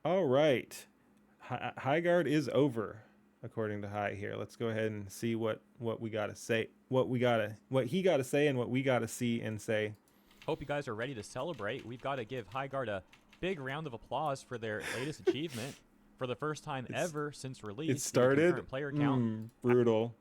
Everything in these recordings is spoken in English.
All right. Highguard is over, according to High here. Let's go ahead and see what we gotta say, what he gotta say, and what we gotta see and say. Hope you guys are ready to celebrate. We've got to give Highguard a big round of applause for their latest achievement. For the first time It's ever since it release, the started. concurrent player count Brutal.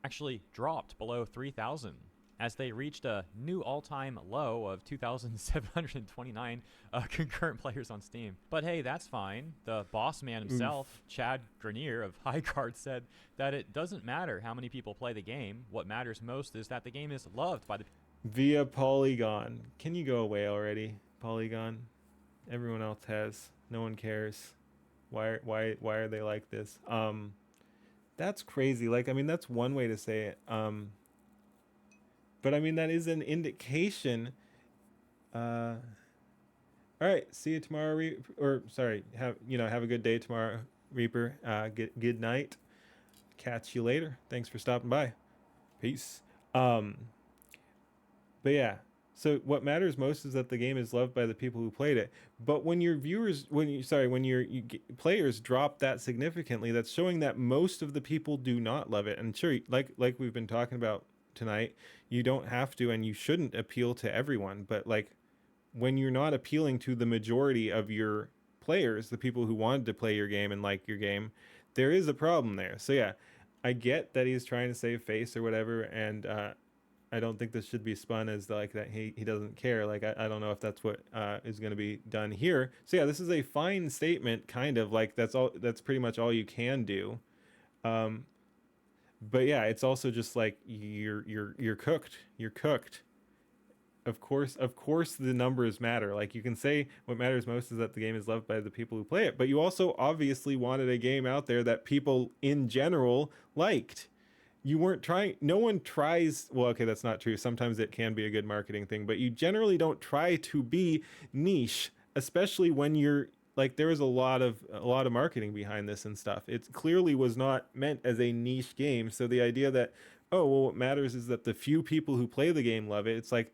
actually dropped below 3,000 as they reached a new all-time low of 2,729 concurrent players on Steam. But hey, that's fine. The boss man himself, Chad Grenier of Highguard, said that it doesn't matter how many people play the game. What matters most is that the game is loved by the Via Polygon. Can you go away already, Polygon? Everyone else has. No one cares. Why are they like this? That's crazy. Like, I mean, that's one way to say it. But I mean, that is an indication. All right, see you tomorrow, or sorry, have a good day tomorrow, Reaper. Good night. Catch you later. Thanks for stopping by. Peace. But yeah, so what matters most is that the game is loved by the people who played it. But when your viewers, when players drop that significantly, that's showing that most of the people do not love it. And sure, like we've been talking about tonight, you don't have to and you shouldn't appeal to everyone. But like when you're not appealing to the majority of your players, the people who wanted to play your game and like your game, there is a problem there. So yeah, I get that he's trying to save face or whatever, and I don't think this should be spun as like that he doesn't care. Like I don't know if that's what is going to be done here. So yeah, this is a fine statement, kind of like that's pretty much all you can do. But yeah, it's also just like you're cooked. You're cooked. Of course, the numbers matter. Like you can say what matters most is that the game is loved by the people who play it, but you also obviously wanted a game out there that people in general liked. You weren't trying, no one tries, well, okay, that's not true. Sometimes it can be a good marketing thing, but you generally don't try to be niche, especially when you're like there was a lot of marketing behind this and stuff. It clearly was not meant as a niche game. So the idea that, oh, well, what matters is that the few people who play the game love it. It's like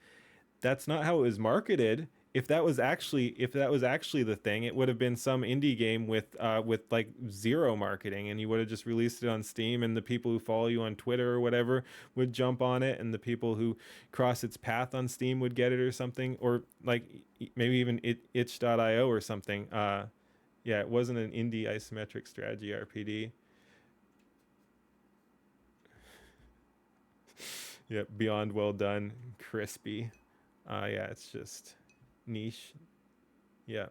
that's not how it was marketed. If that was actually the thing, it would have been some indie game with like zero marketing, and you would have just released it on Steam, and the people who follow you on Twitter or whatever would jump on it, and the people who cross its path on Steam would get it or something, or like maybe even itch.io or something. Yeah, it wasn't an indie isometric strategy RPD. Yep, beyond well done, crispy. Yeah, it's just niche. Yeah.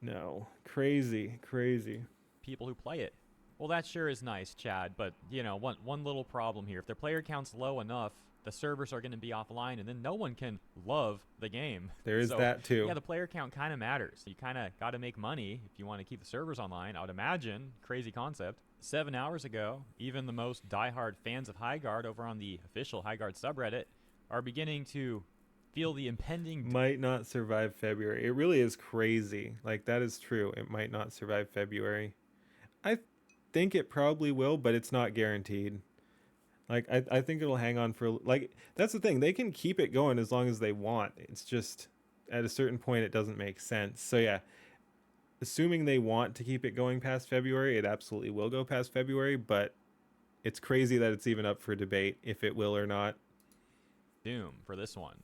No. Crazy. Crazy. people who play it. Well, that sure is nice, Chad, but, one little problem here. If their player count's low enough, the servers are going to be offline, and then no one can love the game. There is So, that too. yeah, the player count kind of matters. You kind of got to make money if you want to keep the servers online, I would imagine. Crazy concept. 7 hours ago, even the most diehard fans of Highguard over on the official Highguard subreddit are beginning to feel the impending Might not survive February. It really is crazy. Like that is true. It might not survive February. I think it probably will, but it's not guaranteed. Like I think it'll hang on for like that's the thing. They can keep it going as long as they want. It's just at a certain point it doesn't make sense. So yeah, assuming they want to keep it going past February, it absolutely will go past February, but it's crazy that it's even up for debate if it will or not. doom for this one,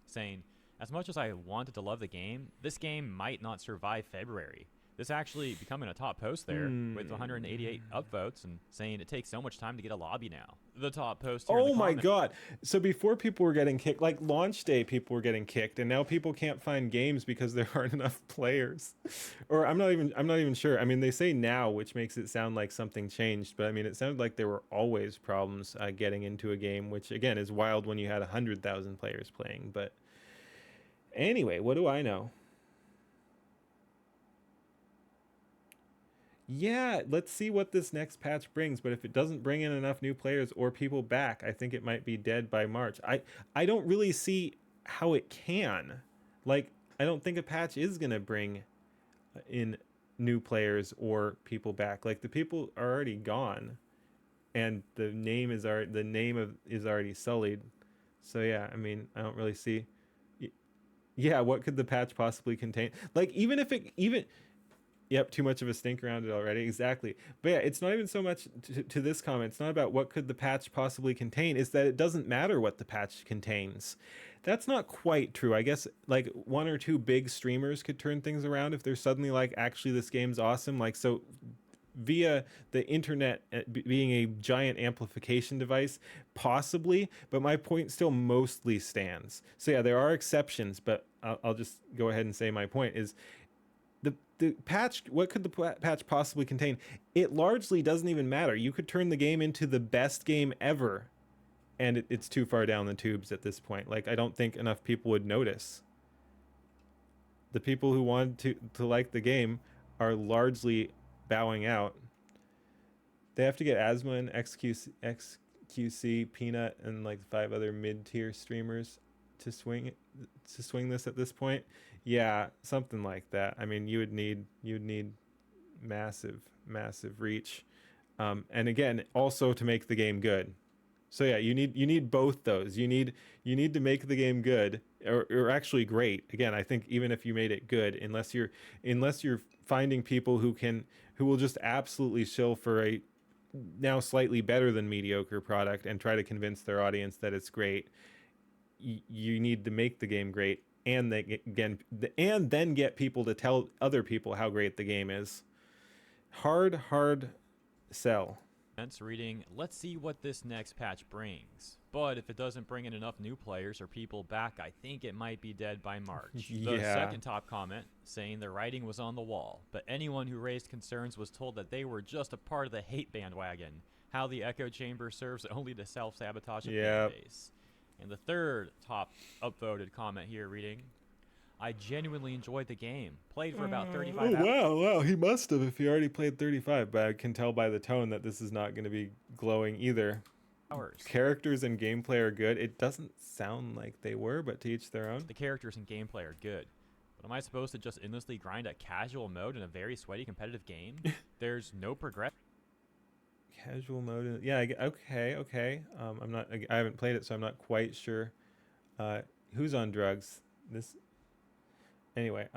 saying, as much as I wanted to love the game, this game might not survive February. This actually becoming a top post there with 188 upvotes and saying it takes so much time to get a lobby now. The top post here in the Oh my comment. god. So before people were getting kicked, like launch day people were getting kicked, and now people can't find games because there aren't enough players. Or I'm not even sure. I mean, they say now, which makes it sound like something changed, but I mean, it sounded like there were always problems getting into a game, which again is wild when you had 100,000 players playing, but anyway, what do I know? Yeah, let's see what this next patch brings. But if it doesn't bring in enough new players or people back, I think it might be dead by March. I don't really see how it can. Like, I don't think a patch is gonna bring in new players or people back. Like the people are already gone, and the name of is already sullied. So yeah, I mean, I don't really see. Yeah, what could the patch possibly contain? Like, even if it even yep, too much of a stink around it already. Exactly. But yeah, it's not even so much to this comment. It's not about what could the patch possibly contain. It's that it doesn't matter what the patch contains. That's not quite true. I guess like one or two big streamers could turn things around if they're suddenly like, actually, this game's awesome. Like, so via the internet being a giant amplification device, possibly, but my point still mostly stands. So yeah, there are exceptions, but I'll just go ahead and say my point is the patch. What could the patch possibly contain? It largely doesn't even matter. You could turn the game into the best game ever, and it's too far down the tubes at this point. Like, I don't think enough people would notice. The people who want to like the game are largely bowing out. They have to get Asthma and XQC, Peanut, and like 5 other mid-tier streamers to swing this at this point. Yeah, something like that. I mean, you would need massive reach, and again, also to make the game good. So yeah, you need both those. You need to make the game good, or actually great. Again, I think even if you made it good, unless you're finding people who will just absolutely shill for a now slightly better than mediocre product and try to convince their audience that it's great, you need to make the game great, and then get people to tell other people how great the game is. Hard sell. Reading, let's see what this next patch brings. But if it doesn't bring in enough new players or people back, I think it might be dead by March. The Yeah. second top comment saying the writing was on the wall, but anyone who raised concerns was told that they were just a part of the hate bandwagon. How the echo chamber serves only to self-sabotage a fan base. And the third top upvoted comment here reading, I genuinely enjoyed the game. Played for about 35 hours. Wow, he must have if he already played 35, but I can tell by the tone that this is not going to be glowing either. Characters and gameplay are good. It doesn't sound like they were, but to each their own. The characters and gameplay are good. But am I supposed to just endlessly grind at casual mode in a very sweaty competitive game? There's no progression. Casual mode. Yeah, okay. I haven't played it, so I'm not quite sure. Who's on drugs? This anyway,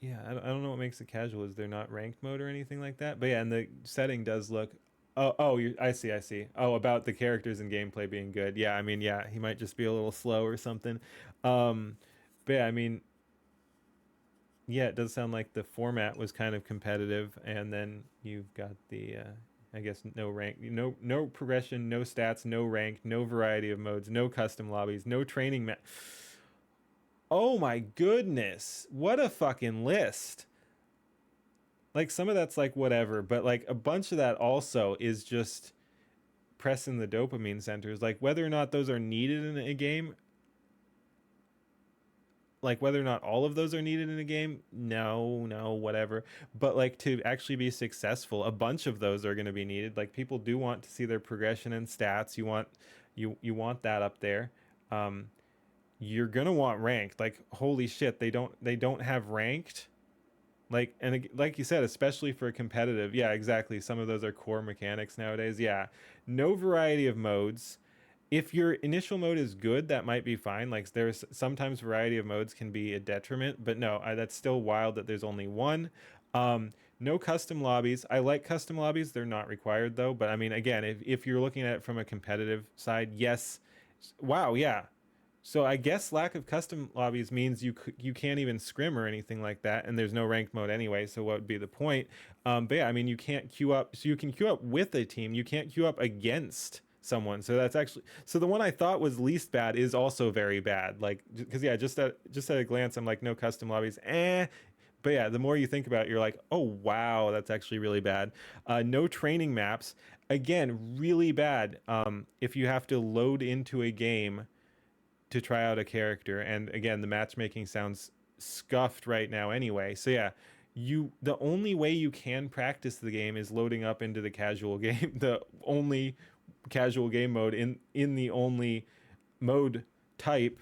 yeah, I don't know what makes it casual. Is there not ranked mode or anything like that? But yeah, and the setting does look. I see. Oh, about the characters and gameplay being good. Yeah, I mean, yeah, he might just be a little slow or something. But yeah, I mean, yeah, it does sound like the format was kind of competitive, and then you've got the, I guess, no rank, no progression, no stats, no rank, no variety of modes, no custom lobbies, no training. Oh my goodness, what a fucking list! Like, some of that's like whatever, but like a bunch of that also is just pressing the dopamine centers. Like, whether or not those are needed in a game, like whether or not all of those are needed in a game, no, whatever. But like, to actually be successful, a bunch of those are going to be needed. Like, people do want to see their progression and stats. You want that up there. You're gonna want ranked. Like, holy shit, they don't have ranked. Like, and like you said, especially for competitive, yeah, exactly, some of those are core mechanics nowadays. Yeah, no variety of modes. If your initial mode is good, that might be fine. Like, there's sometimes variety of modes can be a detriment, but no, that's still wild that there's only one. No custom lobbies. I like custom lobbies. They're not required though. But I mean, again, if you're looking at it from a competitive side, yes. Wow, yeah. So I guess lack of custom lobbies means you can't even scrim or anything like that, and there's no ranked mode anyway. So what would be the point? But yeah, I mean, you can't queue up. So you can queue up with a team. You can't queue up against someone. So that's actually, so the one I thought was least bad is also very bad. Like, because yeah, just at a glance, I'm like, no custom lobbies, eh. But yeah, the more you think about it, you're like, oh wow, that's actually really bad. No training maps, again, really bad. If you have to load into a game to try out a character, and again, the matchmaking sounds scuffed right now anyway. So yeah, the only way you can practice the game is loading up into the casual game, the only casual game mode in the only mode type,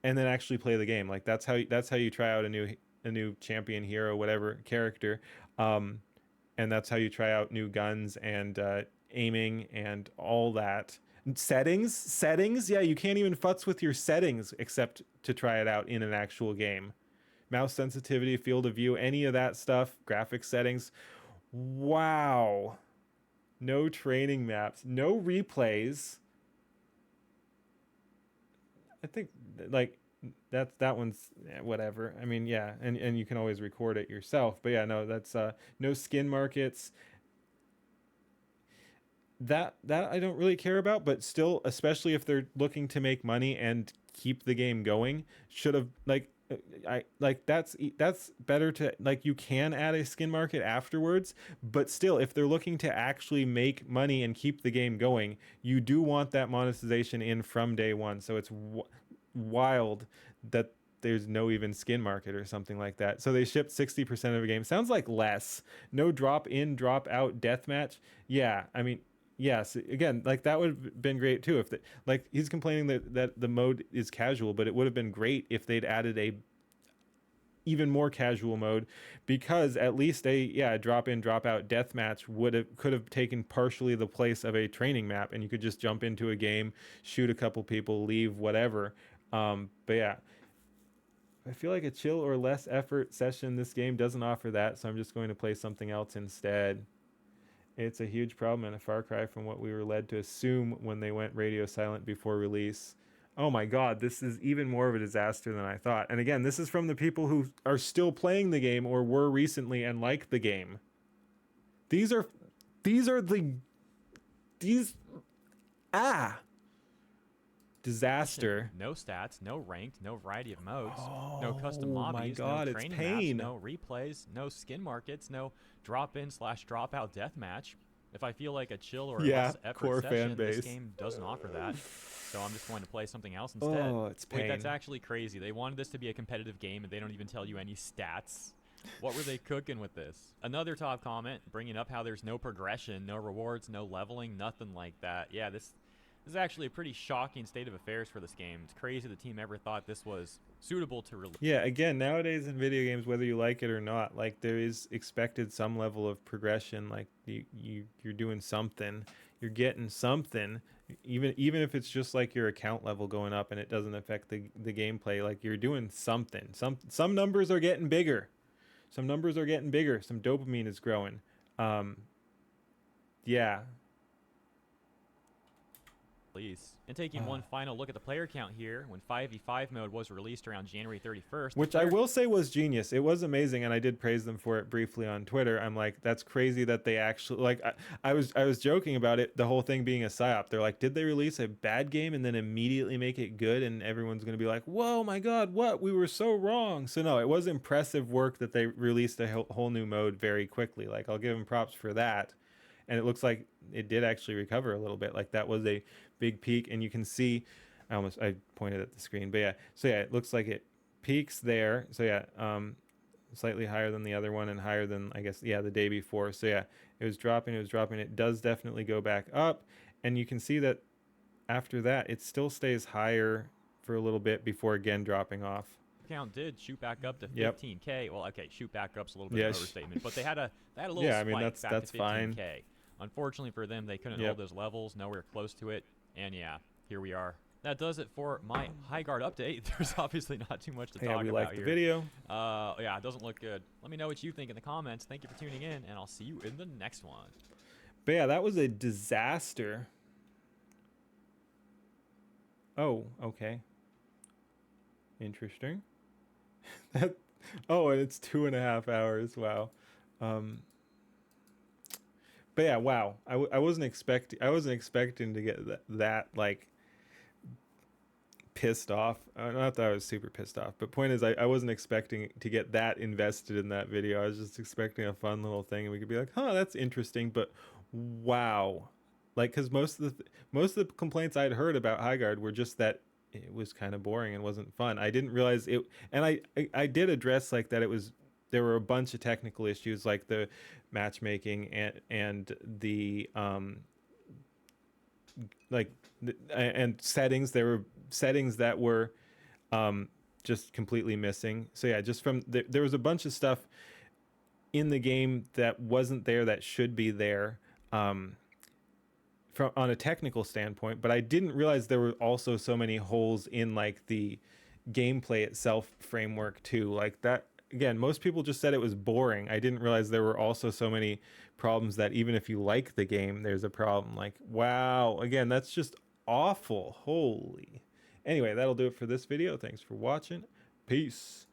and then actually play the game. Like, that's how you try out a new champion, hero, whatever character, and that's how you try out new guns and aiming and all that. Settings, yeah, you can't even futz with your settings except to try it out in an actual game. Mouse sensitivity, field of view, any of that stuff, graphics settings. Wow. No training maps, no replays. I think like that one's whatever. I mean, yeah, and you can always record it yourself. But yeah, no, that's no skin markets. That I don't really care about, but still, especially if they're looking to make money and keep the game going, should have like I like that's better to like you can add a skin market afterwards, but still if they're looking to actually make money and keep the game going, you do want that monetization in from day one. So it's wild that there's no even skin market or something like that. So they shipped 60% of a game. Sounds like less. No drop in, drop out deathmatch. Yeah, I mean, yes. Again, like that would have been great too. If like he's complaining that the mode is casual, but it would have been great if they'd added a even more casual mode, because at least a drop in drop out deathmatch could have taken partially the place of a training map, and you could just jump into a game, shoot a couple people, leave, whatever. But yeah, I feel like a chill or less effort session, this game doesn't offer that, so I'm just going to play something else instead. It's a huge problem and a far cry from what we were led to assume when they went radio silent before release. Oh my god, this is even more of a disaster than I thought. And again, this is from the people who are still playing the game or were recently and like the game. These are these disaster. No stats, no ranked, no variety of modes, no custom Oh my lobbies, god, no it's training pain. maps, no replays, no skin markets, no drop-in/drop out deathmatch. If I feel like a chill or Yeah, less effort core session, fan base. this game doesn't offer that. So I'm just going to play something else instead. Oh, it's pain. Wait, that's actually crazy. They wanted this to be a competitive game, and they don't even tell you any stats. What were they cooking with this? Another top comment bringing up how there's no progression, no rewards, no leveling, nothing like that. Yeah, this is actually a pretty shocking state of affairs for this game. It's crazy the team ever thought this was suitable to release. Yeah, again, nowadays in video games, whether you like it or not, like there is expected some level of progression. Like you're doing something, you're getting something, even if it's just like your account level going up and it doesn't affect the gameplay. Like you're doing something. Some numbers are getting bigger. Some numbers are getting bigger. Some dopamine is growing. Yeah. And taking one final look at the player count here, when 5v5 mode was released around January 31st. Which I will say was genius. It was amazing, and I did praise them for it briefly on Twitter. I'm like, that's crazy that they actually like. I was joking about it, the whole thing being a psyop. They're like, did they release a bad game and then immediately make it good, and everyone's gonna be like, whoa, my god, what? We were so wrong. So no, it was impressive work that they released a whole new mode very quickly. Like I'll give them props for that. And it looks like it did actually recover a little bit. Like that was a big peak, and you can see I pointed at the screen, but yeah, so yeah, it looks like it peaks there. So yeah, slightly higher than the other one and higher than, I guess, yeah, the day before. So yeah, it was dropping. It does definitely go back up, and you can see that after that it still stays higher for a little bit before again dropping off. Count did shoot back up to 15k. Yep. Well, okay, shoot back up's a little bit of an overstatement, but they had a little yeah, spike I mean back that's to 15k. fine. Unfortunately for them, they couldn't hold those levels, nowhere close to it, and yeah, here we are. That does it for my Highguard update. There's obviously not too much to talk about we like the here. video. Yeah, it doesn't look good. Let me know what you think in the comments. Thank you for tuning in, and I'll see you in the next one. But yeah, that was a disaster. Oh, okay. Interesting. Oh, and it's 2.5 hours. Wow. But yeah, wow. I wasn't expecting to get that like pissed off. Not that I was super pissed off, but point is, I wasn't expecting to get that invested in that video. I was just expecting a fun little thing, and we could be like, "Huh, that's interesting." But wow, like, because most of the complaints I'd heard about Highguard were just that it was kind of boring and wasn't fun. I didn't realize it, and I did address like that. There were a bunch of technical issues like the matchmaking and the and settings. There were settings that were just completely missing. So yeah, just from there was a bunch of stuff in the game that wasn't there that should be there. from on a technical standpoint, but I didn't realize there were also so many holes in like the gameplay itself framework too. Like that again, most people just said it was boring. I didn't realize there were also so many problems that even if you like the game, there's a problem. Like, wow, again, that's just awful. Holy. Anyway, that'll do it for this video. Thanks for watching. Peace.